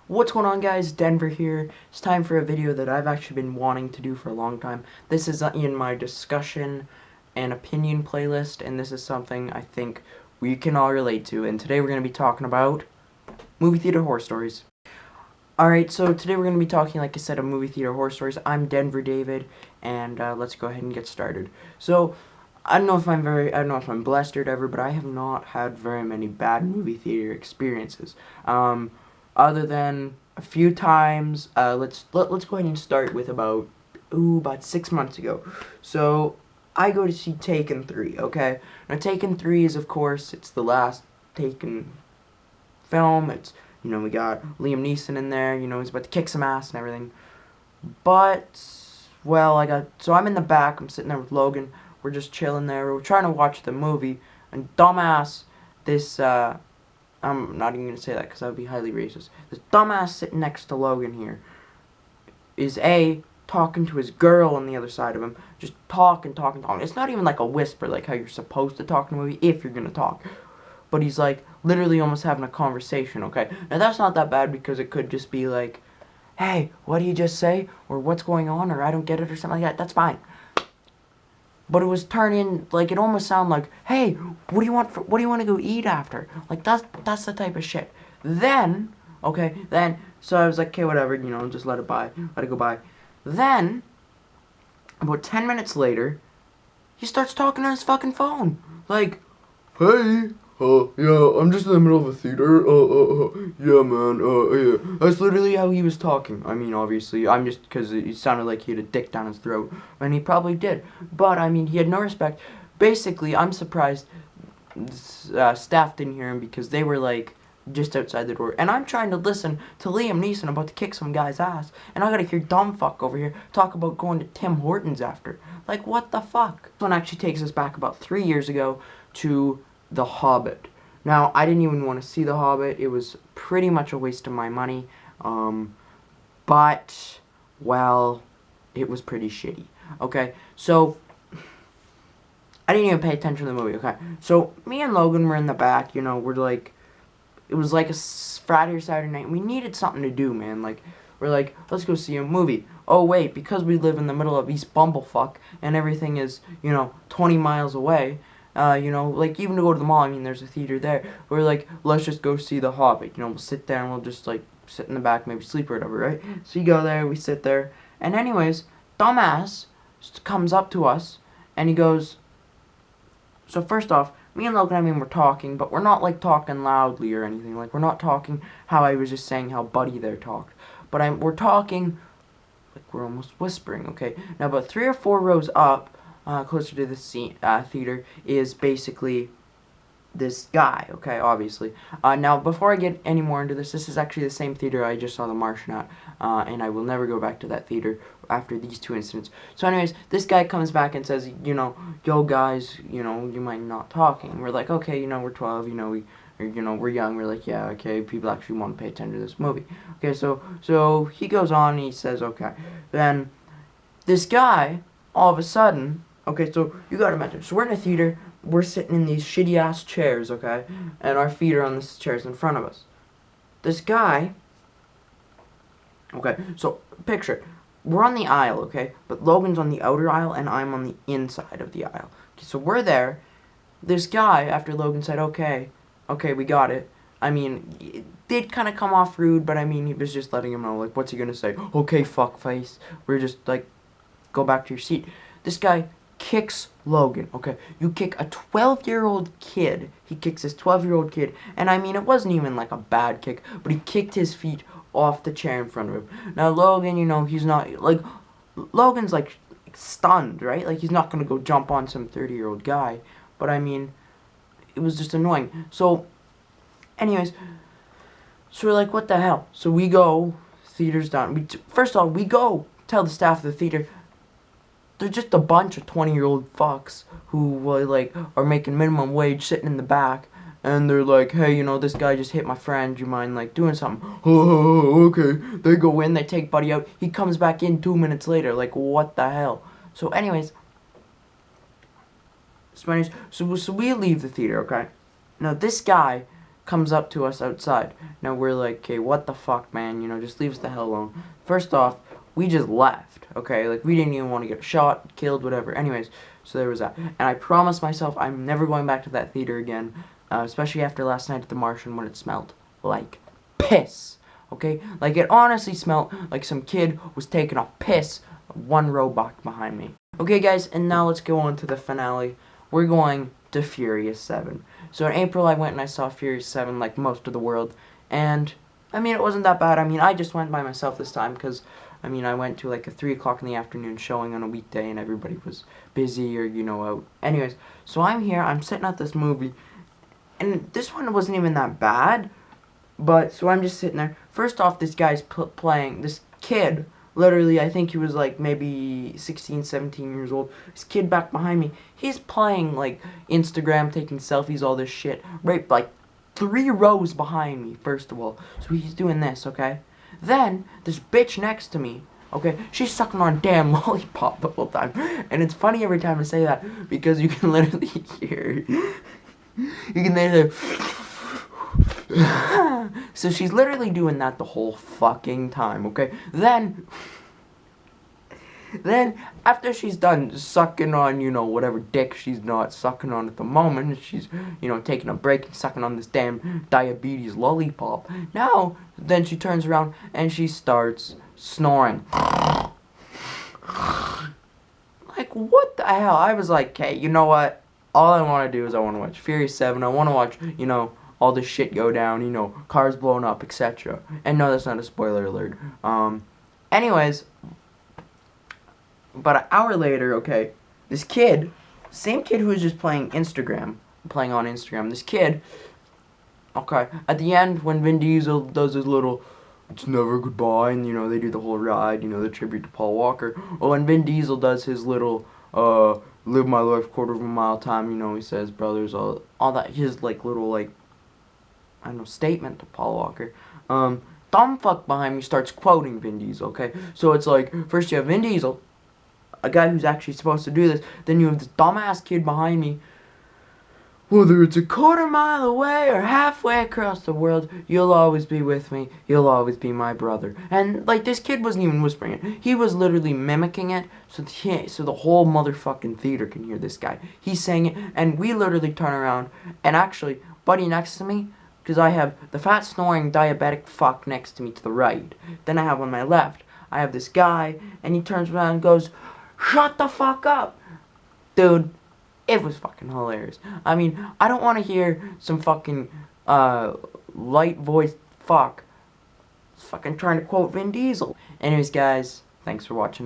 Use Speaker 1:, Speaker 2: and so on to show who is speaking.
Speaker 1: What's going on, guys? Denver here. It's time for a video that I've actually been wanting to do for a long time. This is in my discussion and opinion playlist, and this is something I think we can all relate to. And today we're going to be talking about movie theater horror stories. Alright, so today we're going to be talking, like I said, of movie theater horror stories. I'm Denver David, and let's go ahead and get started. So, I don't know if I'm blessed or whatever, but I have not had very many bad movie theater experiences. Other than a few times, let's go ahead and start with about 6 months ago. So I go to see Taken 3. Okay, now Taken 3 is, of course, it's the last Taken film. It's, we got Liam Neeson in there. He's about to kick some ass and everything. But well, I'm in the back. I'm sitting there with Logan. We're just chilling there. We're trying to watch the movie, and dumbass, this I'm not even going to say that because that would be highly racist. This dumbass sitting next to Logan here is talking to his girl on the other side of him. Just talking. It's not even like a whisper like how you're supposed to talk in a movie if you're going to talk. But he's like literally almost having a conversation, okay? Now that's not that bad because it could just be like, hey, what do you just say? Or what's going on? Or I don't get it or something like that. That's fine. But it was turning, like, it almost sounded like, hey, what do you want to go eat after? Like, that's the type of shit. Then, so I was like, okay, whatever, just let it go by. Then, about 10 minutes later, he starts talking on his fucking phone. Like, hey, yeah, I'm just in the middle of a theater, yeah, man, yeah. That's literally how he was talking. I mean, obviously, because it sounded like he had a dick down his throat, and he probably did. But, I mean, he had no respect. Basically, I'm surprised staff didn't hear him because they were, like, just outside the door. And I'm trying to listen to Liam Neeson about to kick some guy's ass, and I gotta hear dumb fuck over here talk about going to Tim Hortons after. Like, what the fuck? This one actually takes us back about 3 years ago to The Hobbit. Now, I didn't even want to see The Hobbit. It was pretty much a waste of my money. But, well, it was pretty shitty. Okay, so I didn't even pay attention to the movie. Okay, so me and Logan were in the back. We're like, it was like a Friday or Saturday night. And we needed something to do, man. Like, we're like, let's go see a movie. Oh wait, because we live in the middle of East Bumblefuck and everything is 20 miles away. Like, even to go to the mall, I mean, there's a theater there. We're like, let's just go see The Hobbit. We'll sit there and we'll just, like, sit in the back, maybe sleep or whatever, right? So you go there, we sit there. And anyways, dumbass comes up to us, and he goes, so first off, me and Logan, I mean, we're talking, but we're not, like, talking loudly or anything. Like, we're not talking how I was just saying how Buddy there talked. But we're talking, like, we're almost whispering, okay? Now, about 3 or 4 rows up, closer to the theater, is basically this guy, okay, obviously. Now, before I get any more into this is actually the same theater I just saw The Martian at, and I will never go back to that theater after these 2 incidents. So anyways, this guy comes back and says, yo guys, you might not talking. We're like, okay, we're 12, we're young. We're like, yeah, okay, people actually want to pay attention to this movie. Okay, so he goes on and he says, okay. Then this guy, all of a sudden, okay, so you gotta imagine. So we're in a theater, we're sitting in these shitty ass chairs, okay, and our feet are on the chairs in front of us. This guy, okay, so picture, we're on the aisle, okay, but Logan's on the outer aisle and I'm on the inside of the aisle. Okay, so we're there. This guy, after Logan said, okay, we got it. I mean, it did kind of come off rude, but I mean, he was just letting him know, like, what's he gonna say? Okay, fuckface. We're just like, go back to your seat. This guy kicks Logan, okay? You kick a 12-year-old kid. He kicks this 12-year-old kid. And I mean, it wasn't even like a bad kick, but he kicked his feet off the chair in front of him. Now, Logan, he's not, like, Logan's, like, stunned, right? Like, he's not gonna go jump on some 30-year-old guy. But I mean, it was just annoying. So, anyways, so we're like, what the hell? So we go, theater's done. First of all, we go tell the staff of the theater, they're just a bunch of 20-year-old fucks who, like, are making minimum wage sitting in the back. And they're like, hey, this guy just hit my friend. Do you mind, like, doing something? Oh, okay. They go in, they take Buddy out. He comes back in 2 minutes later. Like, what the hell? So, anyways, so we leave the theater, okay? Now, this guy comes up to us outside. Now we're like, okay, what the fuck, man? You know, just leave us the hell alone. First off, we just left, okay? Like, we didn't even want to get shot, killed, whatever. Anyways, so there was that. And I promised myself I'm never going back to that theater again, especially after last night at the Martian when it smelled like piss, okay? Like, it honestly smelled like some kid was taking a piss one row back behind me. Okay, guys, and now let's go on to the finale. We're going to Furious 7. So in April, I went and I saw Furious 7 like most of the world, and I mean, it wasn't that bad. I mean, I just went by myself this time because, I mean, I went to like a 3 o'clock in the afternoon showing on a weekday and everybody was busy or, you know, out. Anyways, so I'm here, I'm sitting at this movie, and this one wasn't even that bad, but, so I'm just sitting there. First off, this guy's playing, this kid, literally, I think he was like maybe 16, 17 years old. This kid back behind me, he's playing like Instagram, taking selfies, all this shit, right like 3 rows behind me, first of all. So he's doing this, okay? Then, this bitch next to me, okay, she's sucking on a damn lollipop the whole time. And it's funny every time I say that, because you can literally hear, you can literally, so she's literally doing that the whole fucking time, okay? Then after she's done sucking on, you know, whatever dick she's not sucking on at the moment, she's, you know, taking a break and sucking on this damn diabetes lollipop. Now, then she turns around and she starts snoring. Like, what the hell? I was like, hey, you know what? All I want to do is I want to watch Furious 7. I want to watch, you know, all this shit go down, you know, cars blowing up, etc. And no, that's not a spoiler alert. Anyways, about an hour later, okay, this kid, same kid who was just playing on Instagram, this kid, okay, at the end, when Vin Diesel does his little, it's never goodbye, and, you know, they do the whole ride, you know, the tribute to Paul Walker, or when Vin Diesel does his little, live my life quarter of a mile time, you know, he says, brothers, all that, his, like, little, like, I don't know, statement to Paul Walker, Dumbfuck behind me starts quoting Vin Diesel, okay, so it's like, first you have Vin Diesel, a guy who's actually supposed to do this, then you have this dumbass kid behind me, whether it's a quarter mile away or halfway across the world, you'll always be with me, you'll always be my brother. And, like, this kid wasn't even whispering it, he was literally mimicking it, so the whole motherfucking theater can hear this guy. He's saying it, and we literally turn around, and actually, buddy next to me, because I have the fat snoring diabetic fuck next to me to the right, then I have on my left, I have this guy, and he turns around and goes, shut the fuck up! Dude, it was fucking hilarious. I mean, I don't want to hear some fucking, light voiced fuck fucking trying to quote Vin Diesel. Anyways, guys, thanks for watching.